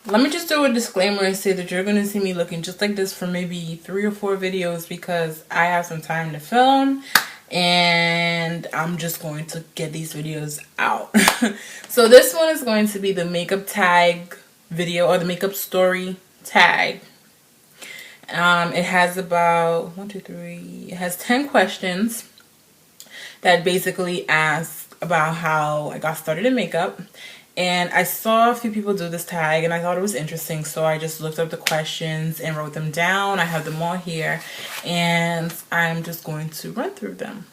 Let me just do a disclaimer and say that you're going to see me looking just like this for maybe 3 or 4 videos because I have some time to film and I'm just going to get these videos out. So this one is going to be the makeup tag video, or the makeup story tag. It has about 1, 2, 3, it has 10 questions that basically ask about how I got started in makeup. And I saw a few people do this tag and I thought it was interesting, so I just looked up the questions and wrote them down. I have them all here and I'm just going to run through them.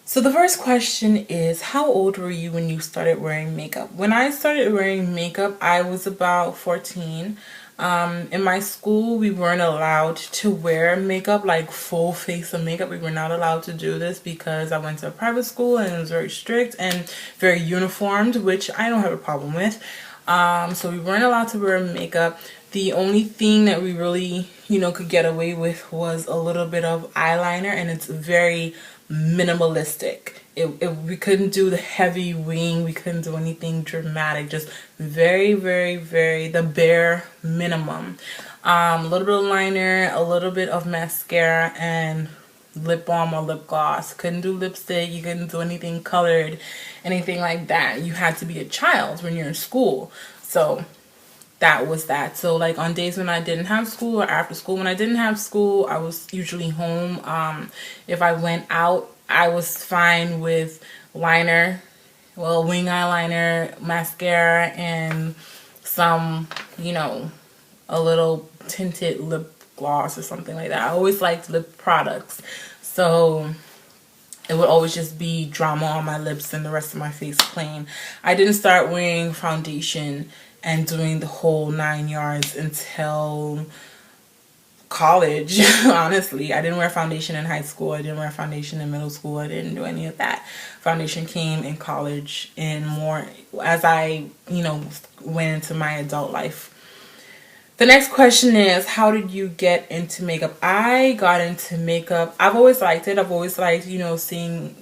So the first question is, how old were you when you started wearing makeup? When I started wearing makeup, I was about 14. In my school, we weren't allowed to wear makeup, like full face of makeup. We were not allowed to do this because I went to a private school and it was very strict and very uniformed, which I don't have a problem with. So we weren't allowed to wear makeup. The only thing that we really, could get away with was a little bit of eyeliner, and it's very minimalistic. We couldn't do the heavy wing, we couldn't do anything dramatic, just very, very, very the bare minimum. A little bit of liner, a little bit of mascara, and lip balm or lip gloss. Couldn't do lipstick, you couldn't do anything colored, anything like that. You had to be a child when you're in school. So that was that. So like on days when I didn't have school, or after school when I didn't have school, I was usually home. If I went out, I was fine with liner, well, wing eyeliner, mascara, and some, a little tinted lip gloss or something like that. I always liked lip products, so it would always just be drama on my lips and the rest of my face plain. I didn't start wearing foundation and doing the whole 9 yards until college. Honestly, I didn't wear foundation in high school, I didn't wear foundation in middle school, I didn't do any of that. Foundation came in college and more as I went into my adult life. The next question is, how did you get into makeup? I got into makeup, I've always liked it. I've always liked seeing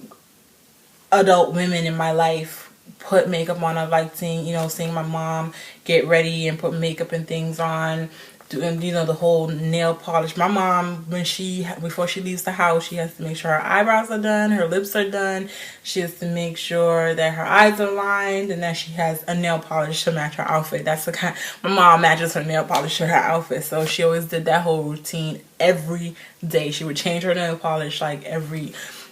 adult women in my life put makeup on. I like seeing my mom get ready and put makeup and things on, doing the whole nail polish. My mom, before she leaves the house, she has to make sure her eyebrows are done, her lips are done. She has to make sure that her eyes are lined and that she has a nail polish to match her outfit. That's the kind. My mom matches her nail polish to her outfit, so she always did that whole routine every day. She would change her nail polish like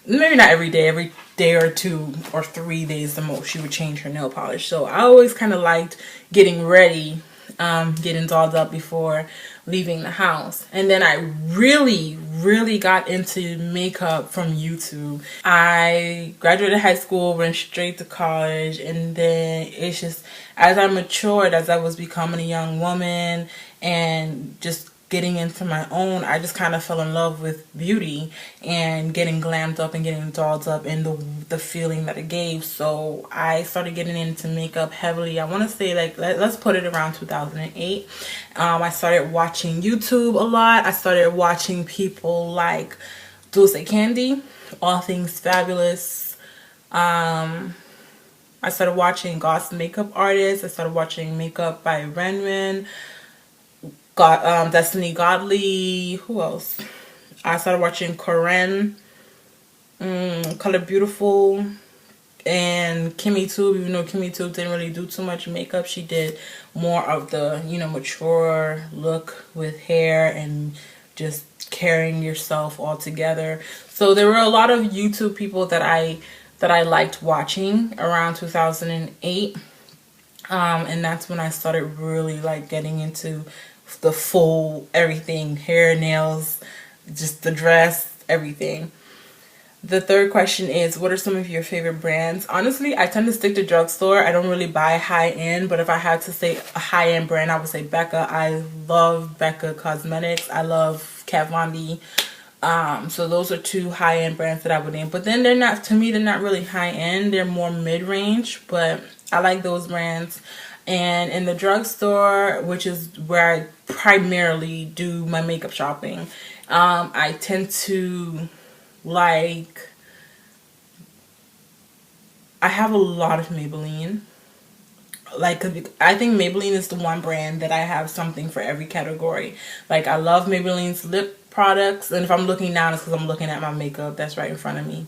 maybe not every day or 2 or 3 days the most. She would change her nail polish. So I always kind of liked getting ready, getting dolled up before leaving the house. And then I really got into makeup from YouTube. I graduated high school, went straight to college, and then it's just as I matured, as I was becoming a young woman and just getting into my own, I just kind of fell in love with beauty and getting glammed up and getting dolled up and the feeling that it gave. So I started getting into makeup heavily. I want to say like let's put it around 2008. I started watching YouTube a lot. I started watching people like Dulce Candy, All Things Fabulous. I started watching Goss makeup artists. I started watching makeup by Renren. Destiny Godly. Who else? I started watching Corinne, Color Beautiful, and Kimmy Tube. Even though Kimmy Tube didn't really do too much makeup, she did more of the mature look with hair and just carrying yourself all together. So there were a lot of YouTube people that I liked watching around 2008, and that's when I started really like getting into the full everything, hair, nails, just the dress, everything. The third question is, what are some of your favorite brands? Honestly, I tend to stick to drugstore. I don't really buy high-end, but if I had to say a high-end brand, I would say Becca. I love Becca Cosmetics. I love Kat Von D. So those are 2 high-end brands that I would name. But then they're not really high-end. They're more mid-range, but I like those brands. And in the drugstore, which is where I primarily do my makeup shopping, I tend to like, I have a lot of Maybelline, like, I think Maybelline is the one brand that I have something for every category. Like, I love Maybelline's lip products, and if I'm looking down, it's because I'm looking at my makeup that's right in front of me.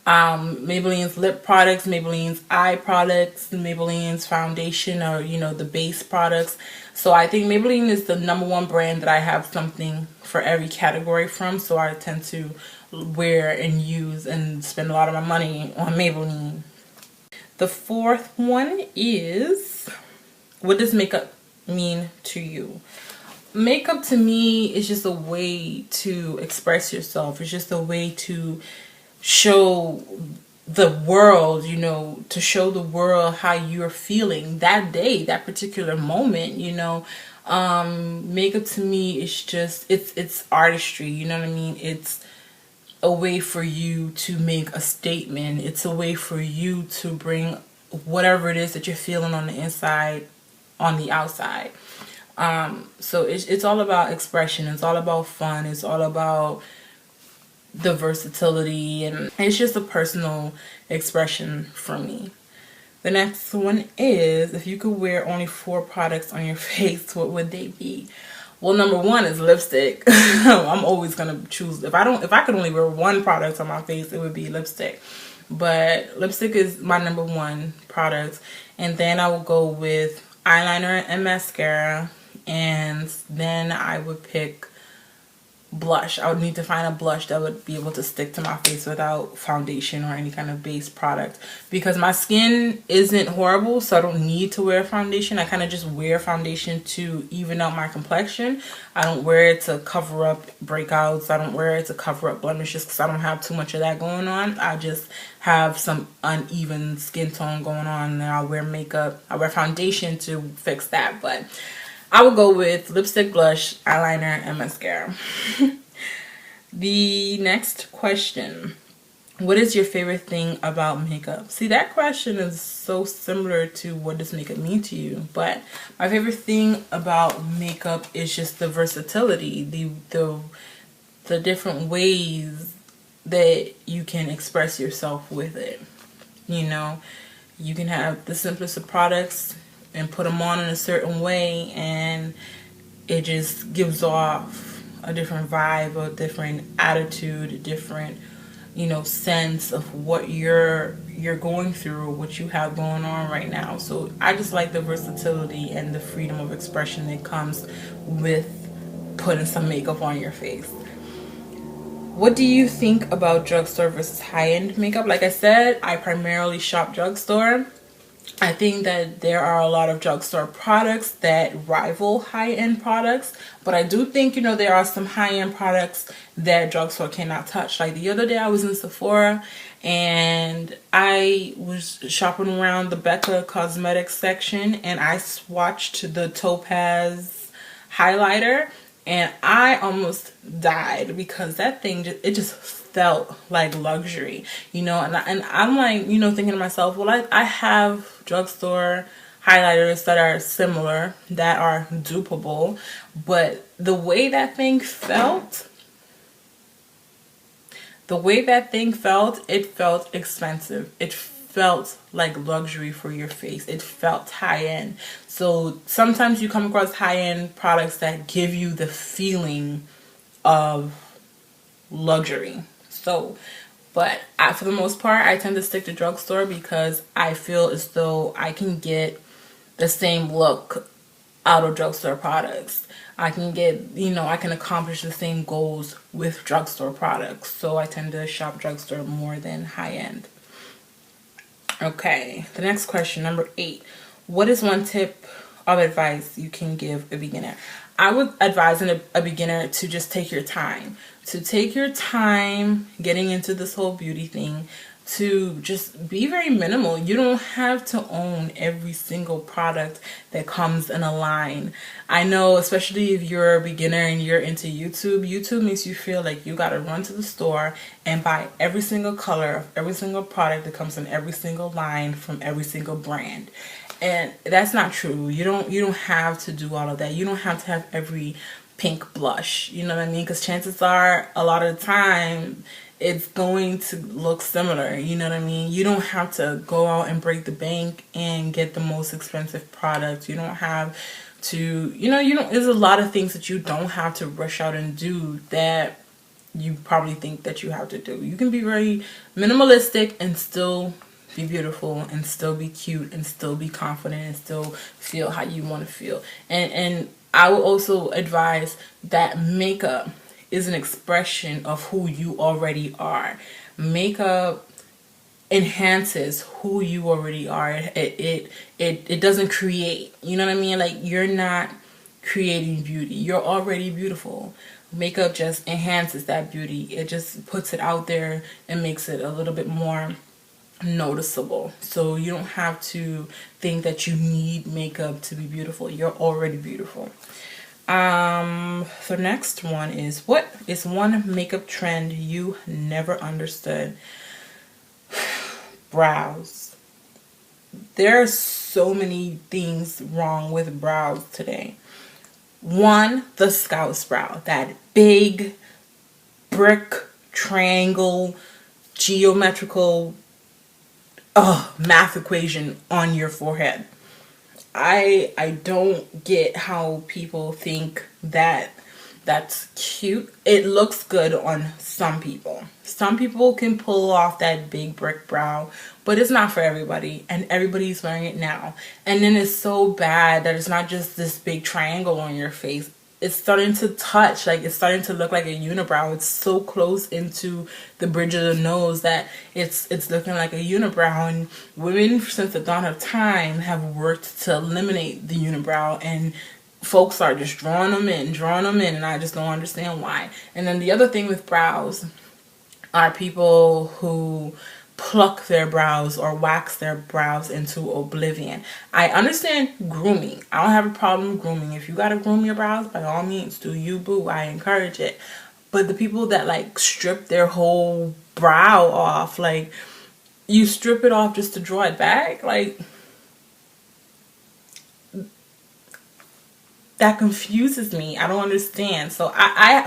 Maybelline's lip products, Maybelline's eye products, Maybelline's foundation, or, you know, the base products. So I think Maybelline is the #1 brand that I have something for every category from. So I tend to wear and use and spend a lot of my money on Maybelline. The fourth one is, what does makeup mean to you? Makeup to me is just a way to express yourself. It's just a way to show the world, you know, to show the world how you're feeling that day, that particular moment, you know. Makeup to me is just, it's artistry, you know what I mean? It's a way for you to make a statement. It's a way for you to bring whatever it is that you're feeling on the inside on the outside. So it's all about expression. It's all about fun. It's all about the versatility, and it's just a personal expression for me. The next one is, if you could wear only 4 products on your face, what would they be? Well, #1 is lipstick. I'm always gonna choose, if I could only wear 1 product on my face, it would be lipstick. But lipstick is my #1 product, and then I will go with eyeliner and mascara, and then I would pick blush. I would need to find a blush that would be able to stick to my face without foundation or any kind of base product, because my skin isn't horrible, so I don't need to wear foundation. I kind of just wear foundation to even out my complexion. I don't wear it to cover up breakouts. I don't wear it to cover up blemishes, because I don't have too much of that going on. I just have some uneven skin tone going on, and I wear makeup. I wear foundation to fix that, but I would go with lipstick, blush, eyeliner, and mascara. The next question, what is your favorite thing about makeup? See, that question is so similar to what does makeup mean to you, but my favorite thing about makeup is just the versatility, the different ways that you can express yourself with it. You know, you can have the simplest of products and put them on in a certain way, and it just gives off a different vibe, a different attitude, a different, you know, sense of what you're going through, what you have going on right now. So I just like the versatility and the freedom of expression that comes with putting some makeup on your face. What do you think about drugstore versus high-end makeup? Like I said, I primarily shop drugstore. I think that there are a lot of drugstore products that rival high-end products, but I do think, you know, there are some high-end products that drugstore cannot touch. Like the other day I was in Sephora and I was shopping around the Becca Cosmetics section, and I swatched the Topaz highlighter, and I almost died because that thing just felt like luxury, you know. And I'm like, you know, thinking to myself, well, I have drugstore highlighters that are similar, that are dupable, but the way that thing felt, it felt expensive. It felt like luxury for your face. It felt high-end. So sometimes you come across high-end products that give you the feeling of luxury. So, but for the most part, I tend to stick to drugstore because I feel as though I can get the same look out of drugstore products. I can get, you know, I can accomplish the same goals with drugstore products. So I tend to shop drugstore more than high-end. Okay, the next question, number 8. What is one tip of advice you can give a beginner? I would advise a beginner to just take your time. To take your time getting into this whole beauty thing, to just be very minimal. You don't have to own every single product that comes in a line. I know, especially if you're a beginner and you're into YouTube makes you feel like you gotta run to the store and buy every single color of every single product that comes in every single line from every single brand. And that's not true. You don't have to do all of that. You don't have to have every pink blush, you know what I mean? Because chances are, a lot of the time, it's going to look similar. You know what I mean? You don't have to go out and break the bank and get the most expensive product. You don't have to, there's a lot of things that you don't have to rush out and do that you probably think that you have to do. You can be very minimalistic and still be beautiful and still be cute and still be confident and still feel how you want to feel. And I will also advise that makeup is an expression of who you already are. Makeup enhances who you already are. It doesn't create. You know what I mean? Like, you're not creating beauty. You're already beautiful. Makeup just enhances that beauty. It just puts it out there and makes it a little bit more noticeable. So you don't have to think that you need makeup to be beautiful. You're already beautiful. The next one is, what is one makeup trend you never understood? Brows. There are so many things wrong with brows today. One, the Scout's brow, that big brick triangle geometrical math equation on your forehead. I don't get how people think that that's cute. It looks good on some people. Some people can pull off that big brick brow, but it's not for everybody, and everybody's wearing it now. And then it's so bad that it's not just this big triangle on your face. It's starting to touch, like it's starting to look like a unibrow. It's so close into the bridge of the nose that it's looking like a unibrow. And women since the dawn of time have worked to eliminate the unibrow, and folks are just drawing them in, and I just don't understand why. And then the other thing with brows are people who pluck their brows or wax their brows into oblivion. I understand grooming. I don't have a problem grooming. If you gotta groom your brows, by all means, do you, boo. I encourage it. But the people that like strip their whole brow off, like you strip it off just to draw it back, like that confuses me. I don't understand. So I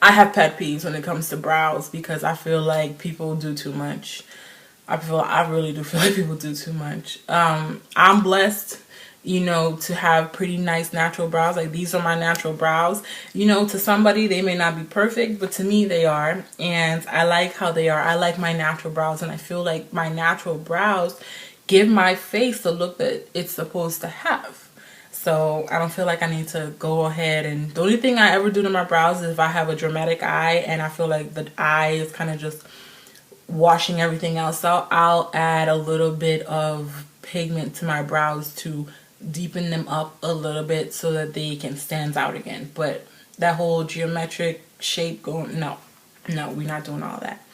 have pet peeves when it comes to brows, because I feel like people do too much. I really do feel like people do too much. I'm blessed, to have pretty nice natural brows. Like, these are my natural brows. To somebody they may not be perfect, but to me they are, and I like how they are. I like my natural brows, and I feel like my natural brows give my face the look that it's supposed to have. So I don't feel like I need to go ahead, and the only thing I ever do to my brows is if I have a dramatic eye and I feel like the eye is kind of just washing everything else out, I'll add a little bit of pigment to my brows to deepen them up a little bit so that they can stand out again. But that whole geometric shape going, no, we're not doing all that.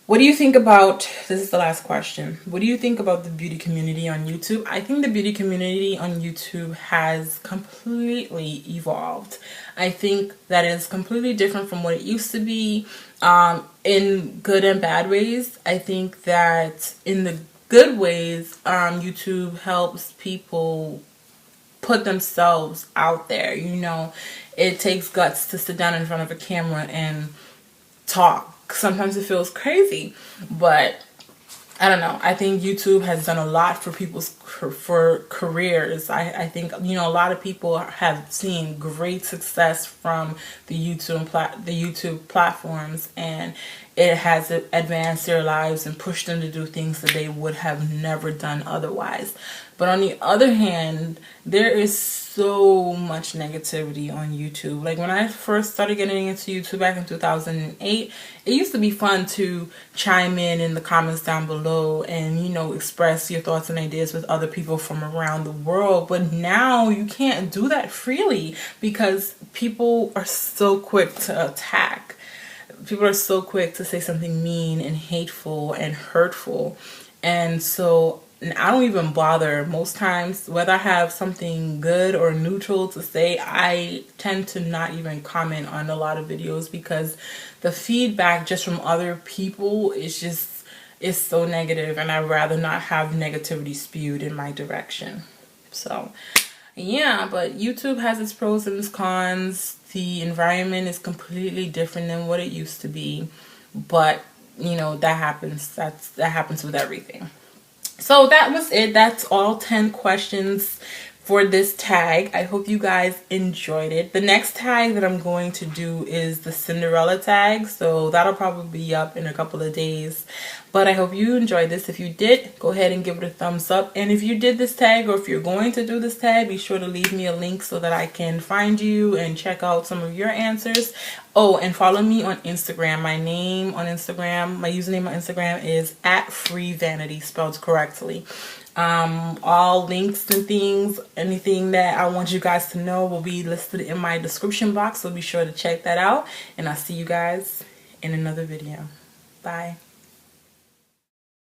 What do you think about, this is the last question, what do you think about the beauty community on YouTube? I think the beauty community on YouTube has completely evolved. I think that is completely different from what it used to be, in good and bad ways. I think that in the good ways, YouTube helps people put themselves out there. It takes guts to sit down in front of a camera and talk. Sometimes it feels crazy, but I don't know. I think YouTube has done a lot for people's careers. I think a lot of people have seen great success from the YouTube platforms, and it has advanced their lives and pushed them to do things that they would have never done otherwise. But on the other hand, there is so much negativity on YouTube. Like, when I first started getting into YouTube back in 2008, it used to be fun to chime in the comments down below and, express your thoughts and ideas with other people from around the world. But now you can't do that freely because people are so quick to attack. People are so quick to say something mean and hateful and hurtful. And so I don't even bother most times. Whether I have something good or neutral to say, I tend to not even comment on a lot of videos because the feedback just from other people is so negative, and I'd rather not have negativity spewed in my direction. So Yeah, but YouTube has its pros and its cons. The environment is completely different than what it used to be, but you know, that happens. That happens with everything. So that was it. That's all 10 questions for this tag. I hope you guys enjoyed it. The next tag that I'm going to do is the Cinderella tag, so that'll probably be up in a couple of days. But I hope you enjoyed this. If you did, go ahead and give it a thumbs up. And if you did this tag, or if you're going to do this tag, be sure to leave me a link so that I can find you and check out some of your answers. Oh, and follow me on Instagram. My username on Instagram is @freevanity, spelled correctly. All links and things, anything that I want you guys to know will be listed in my description box, so be sure to check that out. And I'll see you guys in another video. Bye.